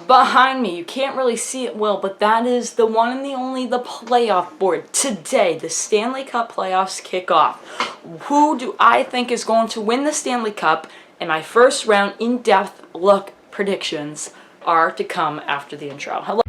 behind me, you can't really see it well, but that is the one and the only, the playoff board. Today, the Stanley Cup playoffs kick off. Who do I think is going to win the Stanley Cup? And my first round in-depth look predictions are to come after the intro. Hello.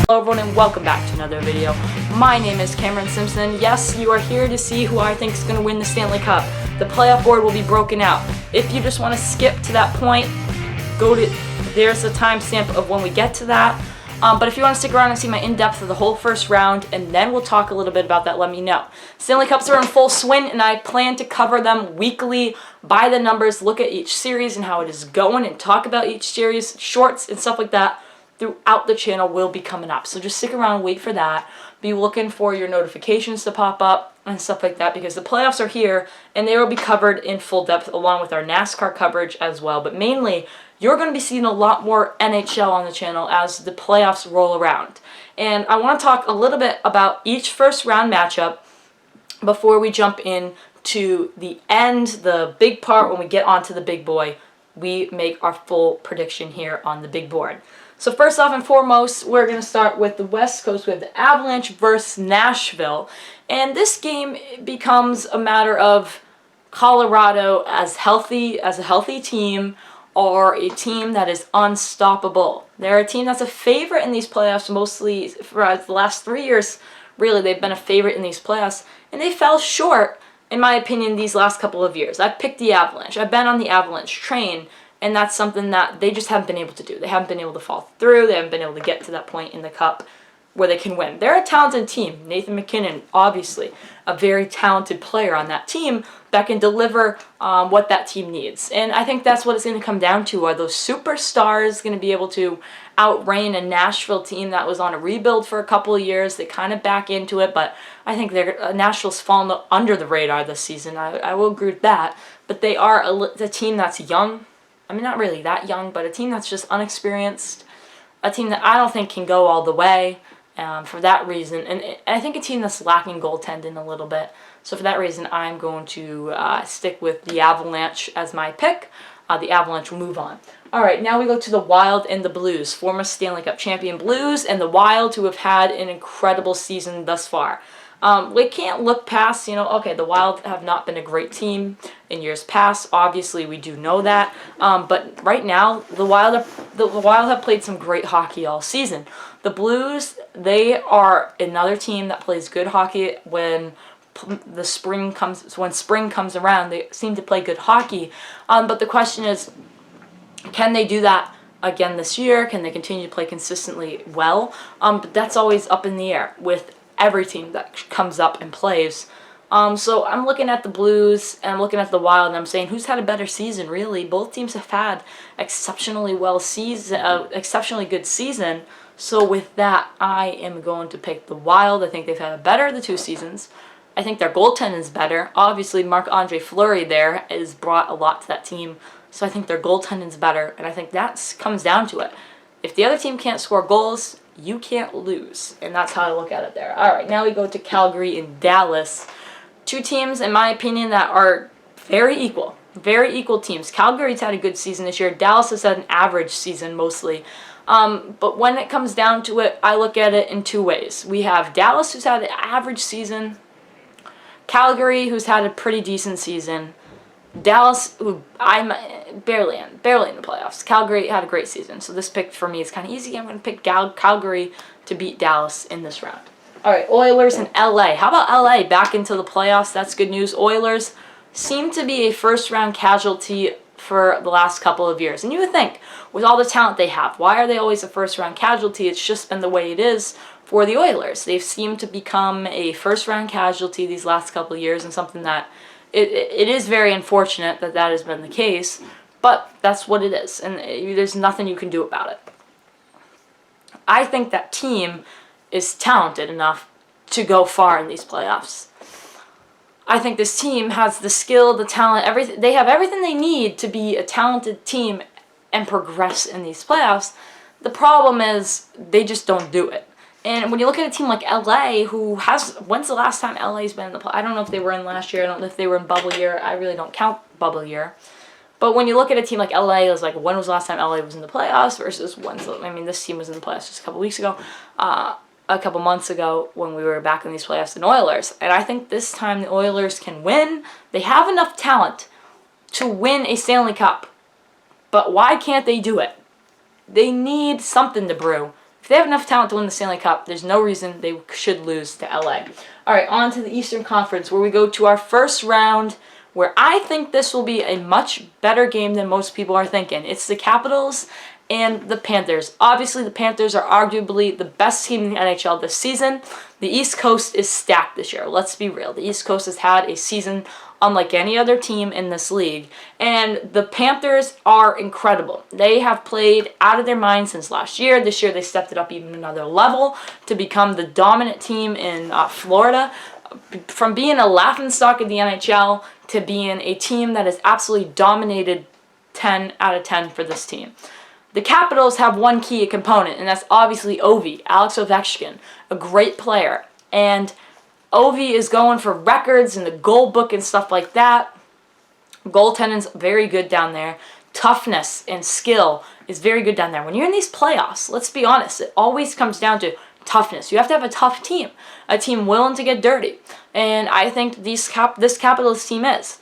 Hello everyone and welcome back to another video. My name is Cameron Simpson. Yes, you are here to see who I think is going to win the Stanley Cup. The playoff board will be broken out. If you just want to skip to that point, there's a timestamp of when we get to that. But if you want to stick around and see my in-depth of the whole first round, and then we'll talk a little bit about that, let me know. Stanley Cups are in full swing, and I plan to cover them weekly by the numbers, look at each series and how it is going, and talk about each series, shorts and stuff like that throughout the channel will be coming up. So just stick around and wait for that. Be looking for your notifications to pop up and stuff like that, because the playoffs are here and they will be covered in full depth along with our NASCAR coverage as well. But mainly, you're going to be seeing a lot more NHL on the channel as the playoffs roll around. And I want to talk a little bit about each first round matchup before we jump in to the end, the big part when we get onto the big boy. We make our full prediction here on the big board. So first off and foremost, we're going to start with the West Coast with the Avalanche versus Nashville. And this game becomes a matter of Colorado as a healthy team, or a team that is unstoppable. They're a team that's a favorite in these playoffs, mostly for the last 3 years. Really, they've been a favorite in these playoffs, and they fell short, in my opinion, these last couple of years. I've picked the Avalanche. I've been on the Avalanche train. And that's something that they just haven't been able to do. They haven't been able to fall through. They haven't been able to get to that point in the Cup where they can win. They're a talented team. Nathan MacKinnon, obviously, a very talented player on that team that can deliver what that team needs. And I think that's what it's going to come down to. Are those superstars going to be able to outreign a Nashville team that was on a rebuild for a couple of years? They kind of back into it, but I think Nashville's fallen under the radar this season. I will agree with that. But they are a team that's young. I mean, not really that young, but a team that's just unexperienced, a team that I don't think can go all the way for that reason. And I think a team that's lacking goaltending a little bit. So for that reason, I'm going to stick with the Avalanche as my pick. The Avalanche will move on. All right, now we go to the Wild and the Blues, former Stanley Cup champion Blues and the Wild, who have had an incredible season thus far. We can't look past, okay, the Wild have not been a great team in years past. Obviously, we do know that. But right now, the Wild have played some great hockey all season. The Blues, they are another team that plays good hockey when spring comes around. They seem to play good hockey. But the question is, can they do that again this year? Can they continue to play consistently well? But that's always up in the air with every team that comes up and plays. So I'm looking at the Blues and I'm looking at the Wild and I'm saying, who's had a better season, really? Both teams have had exceptionally good season. So with that, I am going to pick the Wild. I think they've had a better of the two seasons. I think their goaltending is better. Obviously, Marc-Andre Fleury there has brought a lot to that team. So I think their goaltending is better, and I think that comes down to it. If the other team can't score goals, you can't lose, and that's how I look at it there. All right, now we go to Calgary and Dallas. Two teams, in my opinion, that are very equal teams. Calgary's had a good season this year. Dallas has had an average season mostly. But when it comes down to it, I look at it in two ways. We have Dallas, who's had an average season. Calgary, who's had a pretty decent season. Dallas, who I'm barely in the playoffs. Calgary had a great season, so this pick for me is kind of easy. I'm going to pick Calgary to beat Dallas in this round. All right, Oilers and LA. How about LA back into the playoffs? That's good news. Oilers seem to be a first-round casualty for the last couple of years. And you would think, with all the talent they have, why are they always a first-round casualty? It's just been the way it is for the Oilers. They've seemed to become a first-round casualty these last couple of years, and something that it is very unfortunate that that has been the case. But that's what it is, and there's nothing you can do about it. I think that team is talented enough to go far in these playoffs. I think this team has the skill, the talent, everything. They have everything they need to be a talented team and progress in these playoffs. The problem is they just don't do it. And when you look at a team like LA, when's the last time LA's been in the playoffs? I don't know if they were in last year. I don't know if they were in bubble year. I really don't count bubble year. But when you look at a team like LA, it was like, when was the last time LA was in the playoffs versus this team was in the playoffs just a couple weeks ago, a couple months ago when we were back in these playoffs in Oilers. And I think this time the Oilers can win. They have enough talent to win a Stanley Cup. But why can't they do it? They need something to brew. If they have enough talent to win the Stanley Cup, there's no reason they should lose to LA. All right, on to the Eastern Conference, where we go to our first round, where I think this will be a much better game than most people are thinking. It's the Capitals and the Panthers. Obviously, the Panthers are arguably the best team in the NHL this season. The East Coast is stacked this year. Let's be real. The East Coast has had a season unlike any other team in this league. And the Panthers are incredible. They have played out of their mind since last year. This year, they stepped it up even another level to become the dominant team in Florida. From being a laughingstock of the NHL to being a team that has absolutely dominated 10 out of 10 for this team. The Capitals have one key component, and that's obviously Ovi, Alex Ovechkin, a great player. And Ovi is going for records in the goal book and stuff like that. Goaltending's very good down there. Toughness and skill is very good down there. When you're in these playoffs, let's be honest, it always comes down to toughness. You have to have a tough team, a team willing to get dirty. And I think this Capitals team is.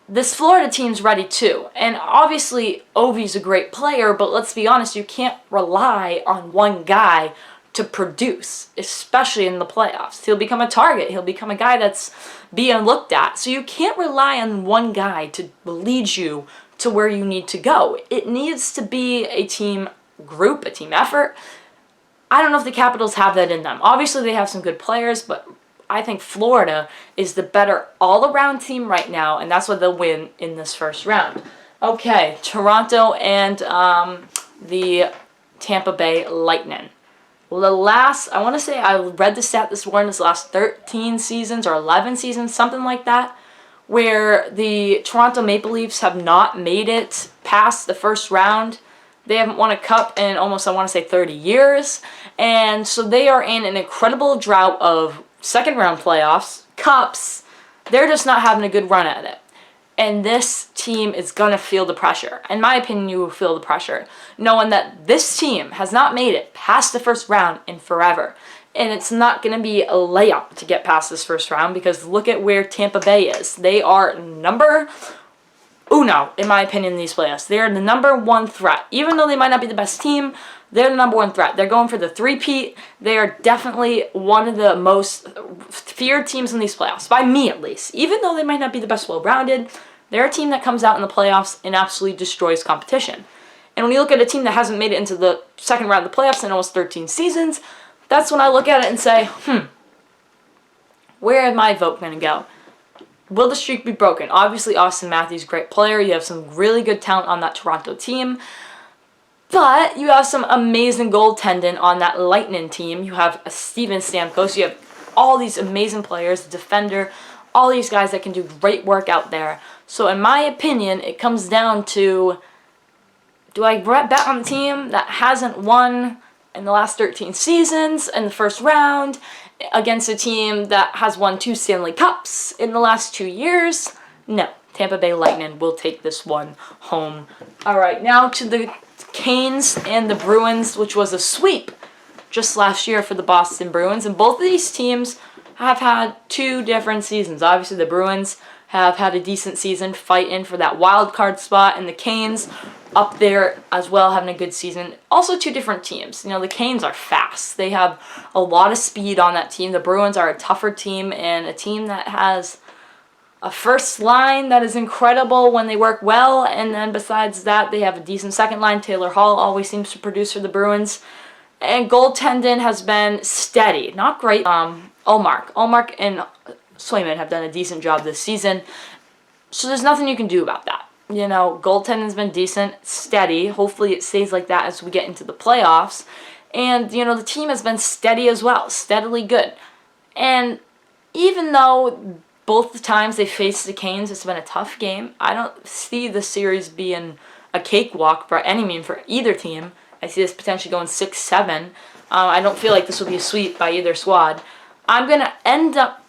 This Florida team's ready too. And obviously, Ovi's a great player, but let's be honest, you can't rely on one guy to produce, especially in the playoffs. He'll become a target. He'll become a guy that's being looked at. So you can't rely on one guy to lead you to where you need to go. It needs to be a team group, a team effort. I don't know if the Capitals have that in them. Obviously, they have some good players, but I think Florida is the better all-around team right now, and that's why they'll win in this first round. Okay, Toronto and the Tampa Bay Lightning. I want to say I read the stat this morning, this last 13 seasons or 11 seasons, something like that, where the Toronto Maple Leafs have not made it past the first round. They haven't won a cup in almost, I want to say, 30 years. And so they are in an incredible drought of second round playoffs, cups. They're just not having a good run at it. And this team is going to feel the pressure. In my opinion, you will feel the pressure, knowing that this team has not made it past the first round in forever. And it's not going to be a layup to get past this first round, because look at where Tampa Bay is. They are number uno, in my opinion, in these playoffs. They're the number one threat. Even though they might not be the best team, they're the number one threat. They're going for the three-peat. They are definitely one of the most feared teams in these playoffs, by me at least. Even though they might not be the best well-rounded, they're a team that comes out in the playoffs and absolutely destroys competition. And when you look at a team that hasn't made it into the second round of the playoffs in almost 13 seasons, that's when I look at it and say, where is my vote going to go? Will the streak be broken? Obviously, Austin Matthews, great player. You have some really good talent on that Toronto team. But you have some amazing goaltending on that Lightning team. You have Steven Stamkos. You have all these amazing players, defender, all these guys that can do great work out there. So in my opinion, it comes down to, do I bet on the team that hasn't won in the last 13 seasons in the first round against a team that has won 2 Stanley Cups in the last 2 years? No. Tampa Bay Lightning will take this one home. All right, now to the Canes and the Bruins, which was a sweep just last year for the Boston Bruins. And both of these teams have had 2 different seasons. Obviously, the Bruins have had a decent season fighting for that wild card spot, and the Canes up there as well having a good season. Also 2 different teams. You know, the Canes are fast. They have a lot of speed on that team. The Bruins are a tougher team and a team that has a first line that is incredible when they work well, and then besides that, they have a decent second line. Taylor Hall always seems to produce for the Bruins. And goaltending has been steady. Not great. Ullmark and Swayman have done a decent job this season. So there's nothing you can do about that. Goaltending's been decent, steady. Hopefully it stays like that as we get into the playoffs. And, the team has been steady as well, steadily good. And even though both the times they faced the Canes, it's been a tough game, I don't see the series being a cakewalk for any mean for either team. I see this potentially going 6-7. I don't feel like this will be a sweep by either squad. I'm going to end up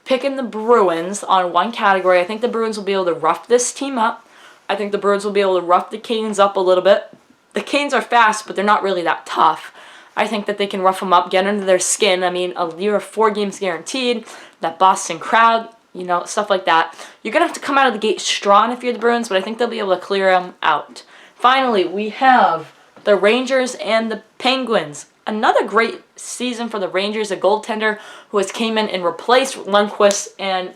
picking the Bruins on one category. I think the Bruins will be able to rough this team up. I think the Bruins will be able to rough the Canes up a little bit. The Canes are fast, but they're not really that tough. I think that they can rough them up, get under their skin. I mean, a year of 4 games guaranteed, that Boston crowd, stuff like that. You're going to have to come out of the gate strong if you're the Bruins, but I think they'll be able to clear them out. Finally, we have the Rangers and the Penguins. Another great season for the Rangers, a goaltender who has came in and replaced Lundqvist and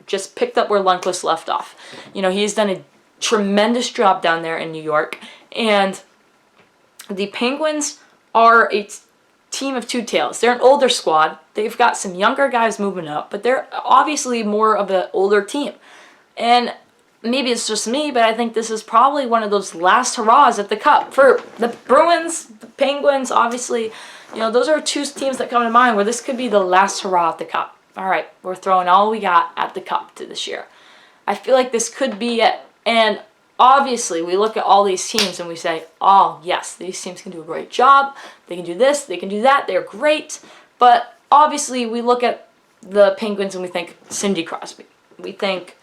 just picked up where Lundqvist left off. He's done a tremendous job down there in New York. And the Penguins are a team of two tails. They're an older squad. They've got some younger guys moving up, but they're obviously more of an older team. And maybe it's just me, but I think this is probably one of those last hurrahs at the Cup. For the Bruins, the Penguins, obviously, those are two teams that come to mind where this could be the last hurrah at the Cup. All right, we're throwing all we got at the Cup to this year. I feel like this could be it. And obviously, we look at all these teams and we say, oh, yes, these teams can do a great job. They can do this, they can do that. They're great. But obviously, we look at the Penguins and we think Cindy Crosby. We think,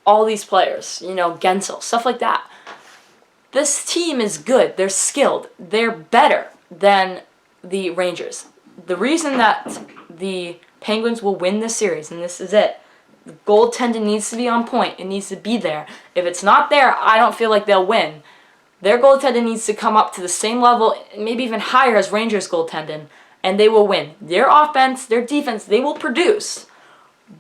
all these players, Gensel, stuff like that. This team is good. They're skilled. They're better than the Rangers. The reason that the Penguins will win this series, and this is it, the goaltending needs to be on point. It needs to be there. If it's not there, I don't feel like they'll win. Their goaltending needs to come up to the same level, maybe even higher as Rangers goaltending, and they will win. Their offense, their defense, they will produce.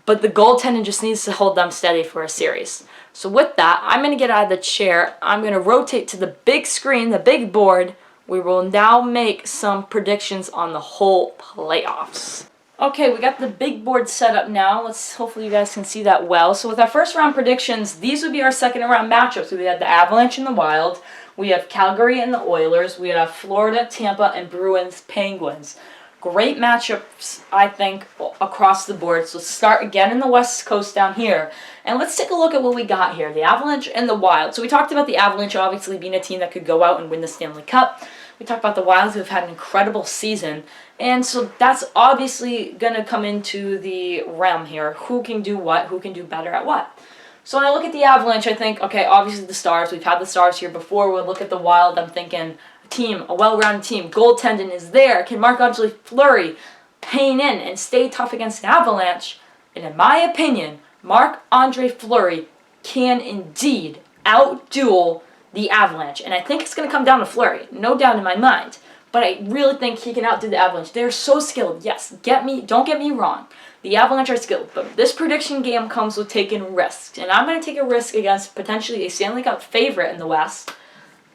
But the goaltending just needs to hold them steady for a series. So with that, I'm going to get out of the chair. I'm going to rotate to the big screen, the big board. We will now make some predictions on the whole playoffs. Okay, we got the big board set up now. Hopefully you guys can see that well. So with our first round predictions, these would be our second round matchups. We have the Avalanche and the Wild. We have Calgary and the Oilers. We have Florida, Tampa, and Bruins, Penguins. Great matchups, I think, across the board. So let's start again in the West Coast down here. And let's take a look at what we got here. The Avalanche and the Wild. So we talked about the Avalanche obviously being a team that could go out and win the Stanley Cup. We talked about the Wild who have had an incredible season. And so that's obviously going to come into the realm here. Who can do what? Who can do better at what? So when I look at the Avalanche, I think, okay, obviously the Stars. We've had the Stars here before. We'll look at the Wild. I'm thinking team, a well-rounded team. Goaltending is there. Can Marc-Andre Fleury hang in and stay tough against an Avalanche? And in my opinion, Marc-Andre Fleury can indeed outduel the Avalanche. And I think it's going to come down to Fleury, no doubt in my mind. But I really think he can outdo the Avalanche. They're so skilled. Yes, don't get me wrong. The Avalanche are skilled. But this prediction game comes with taking risks. And I'm going to take a risk against potentially a Stanley Cup favorite in the West.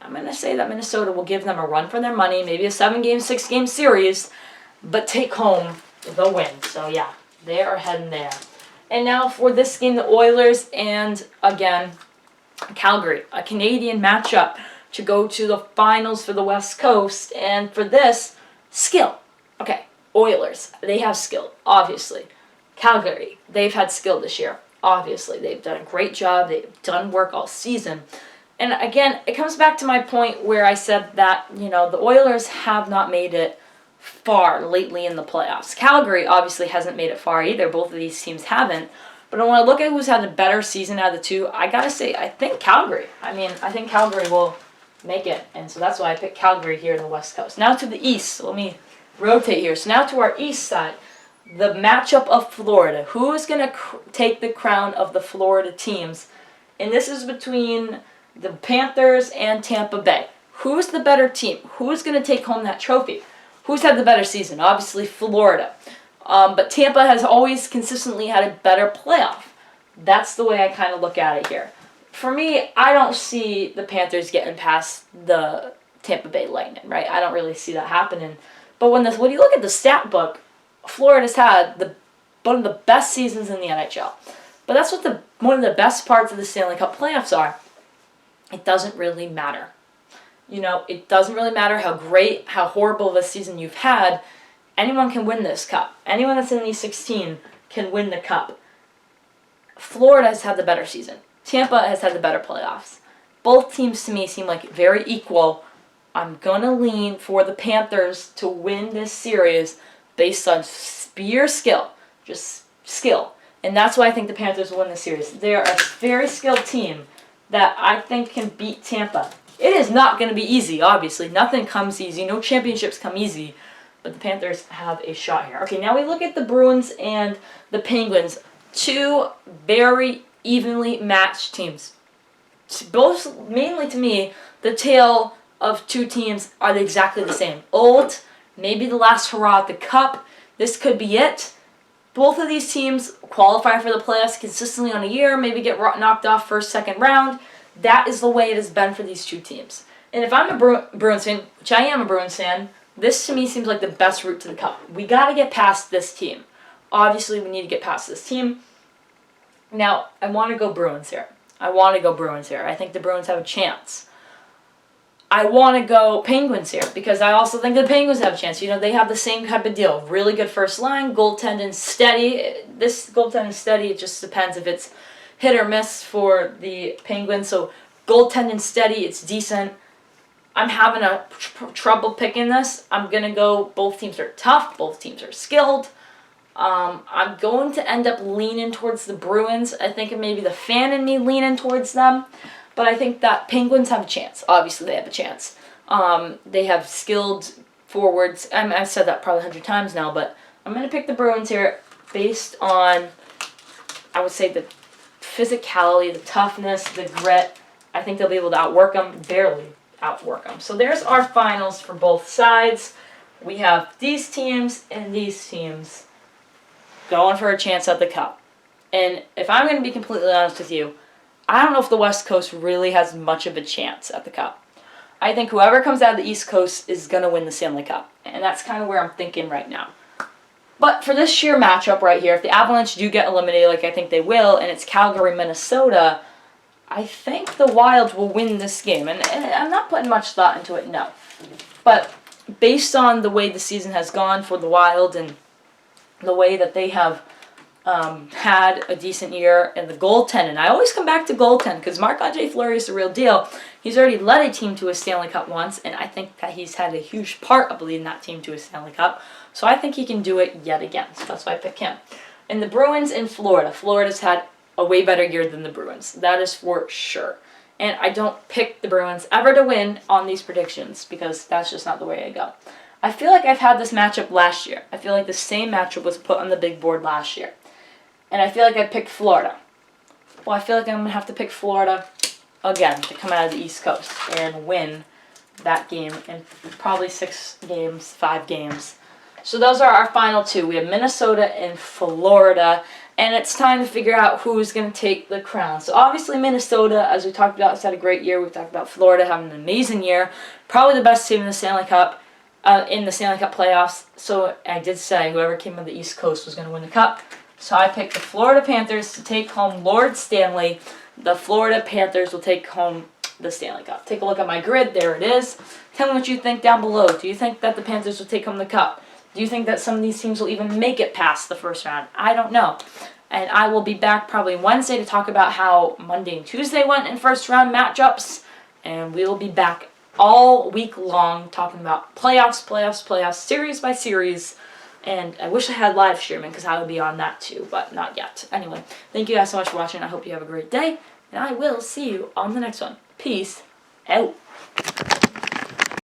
I'm going to say that Minnesota will give them a run for their money, maybe a 7-game, 6-game series, but take home the win. So, yeah, they are heading there. And now for this game, the Oilers and, again, Calgary, a Canadian matchup to go to the finals for the West Coast. And for this, skill. Okay, Oilers, they have skill, obviously. Calgary, they've had skill this year, obviously. They've done a great job. They've done work all season. And again, it comes back to my point where I said that, the Oilers have not made it far lately in the playoffs. Calgary obviously hasn't made it far either. Both of these teams haven't. But when I look at who's had a better season out of the two, I got to say, I think Calgary. I think Calgary will make it. And so that's why I picked Calgary here in the West Coast. Now to the East. So let me rotate here. So now to our East side. The matchup of Florida. Who is going to take the crown of the Florida teams? And this is between the Panthers and Tampa Bay. Who's the better team? Who's going to take home that trophy? Who's had the better season? Obviously, Florida. But Tampa has always consistently had a better playoff. That's the way I kind of look at it here. For me, I don't see the Panthers getting past the Tampa Bay Lightning, right? I don't really see that happening. But when you look at the stat book, Florida's had one of the best seasons in the NHL. But that's what the one of the best parts of the Stanley Cup playoffs are, it doesn't really matter. You know, it doesn't really matter how great, how horrible of a season you've had. Anyone can win this cup. Anyone that's in these 16 can win the cup. Florida has had the better season. Tampa has had the better playoffs. Both teams to me seem like very equal. I'm going to lean for the Panthers to win this series based on pure skill. Just skill. And that's why I think the Panthers will win this series. They are a very skilled team that I think can beat Tampa. It is not going to be easy, obviously. Nothing comes easy. No championships come easy. But the Panthers have a shot here. Okay, now we look at the Bruins and the Penguins. Two very evenly matched teams. Both, mainly to me, the tale of two teams are exactly the same. Old, maybe the last hurrah at the Cup. This could be it. Both of these teams qualify for the playoffs consistently on a year, maybe get knocked off first, second round. That is the way it has been for these two teams. And if I'm a Bruins fan, which I am a Bruins fan, this to me seems like the best route to the Cup. We got to get past this team. Obviously, we need to get past this team. Now, I want to go Bruins here. I think the Bruins have a chance. I want to go Penguins here because I also think the Penguins have a chance. You know, they have the same type of deal. Really good first line, goaltending steady. This goaltending steady, it just depends if it's hit or miss for the Penguins. So goaltending steady, it's decent. I'm having a trouble picking this. I'm going to go, both teams are tough. Both teams are skilled. I'm going to end up leaning towards the Bruins. I think it may be the fan in me leaning towards them. But I think that Penguins have a chance. Obviously, they have a chance. They have skilled forwards. I've said that probably 100 times now, but I'm going to pick the Bruins here based on, I would say, the physicality, the toughness, the grit. I think they'll be able to outwork them, barely outwork them. So there's our finals for both sides. We have these teams and these teams going for a chance at the Cup. And if I'm going to be completely honest with you, I don't know if the West Coast really has much of a chance at the Cup. I think whoever comes out of the East Coast is going to win the Stanley Cup. And that's kind of where I'm thinking right now. But for this sheer matchup right here, if the Avalanche do get eliminated like I think they will, and it's Calgary, Minnesota, I think the Wild will win this game. And I'm not putting much thought into it, no. But based on the way the season has gone for the Wild and the way that they have had a decent year in the goaltending. I always come back to goaltending because Marc-Andre Fleury is the real deal. He's already led a team to a Stanley Cup once, and I think that he's had a huge part of leading that team to a Stanley Cup. So I think he can do it yet again. So that's why I pick him. And the Bruins in Florida. Florida's had a way better year than the Bruins. That is for sure. And I don't pick the Bruins ever to win on these predictions because that's just not the way I go. I feel like I've had this matchup last year. I feel like the same matchup was put on the big board last year. And I feel like I picked Florida. Well, I feel like I'm going to have to pick Florida again to come out of the East Coast and win that game in probably 6 games, 5 games. So those are our final two. We have Minnesota and Florida. And it's time to figure out who's going to take the crown. So obviously Minnesota, as we talked about, has had a great year. We've talked about Florida having an amazing year. Probably the best team in the Stanley Cup. In the Stanley Cup playoffs. So I did say whoever came on the East Coast was going to win the Cup. So I picked the Florida Panthers to take home Lord Stanley. The Florida Panthers will take home the Stanley Cup. Take a look at my grid. There it is. Tell me what you think down below. Do you think that the Panthers will take home the Cup? Do you think that some of these teams will even make it past the first round? I don't know. And I will be back probably Wednesday to talk about how Monday and Tuesday went in first round matchups. And we will be back all week long talking about playoffs, series by series. And I wish I had live streaming because I would be on that too, but not yet. Anyway, thank you guys so much for watching. I hope you have a great day, and I will see you on the next one. Peace out.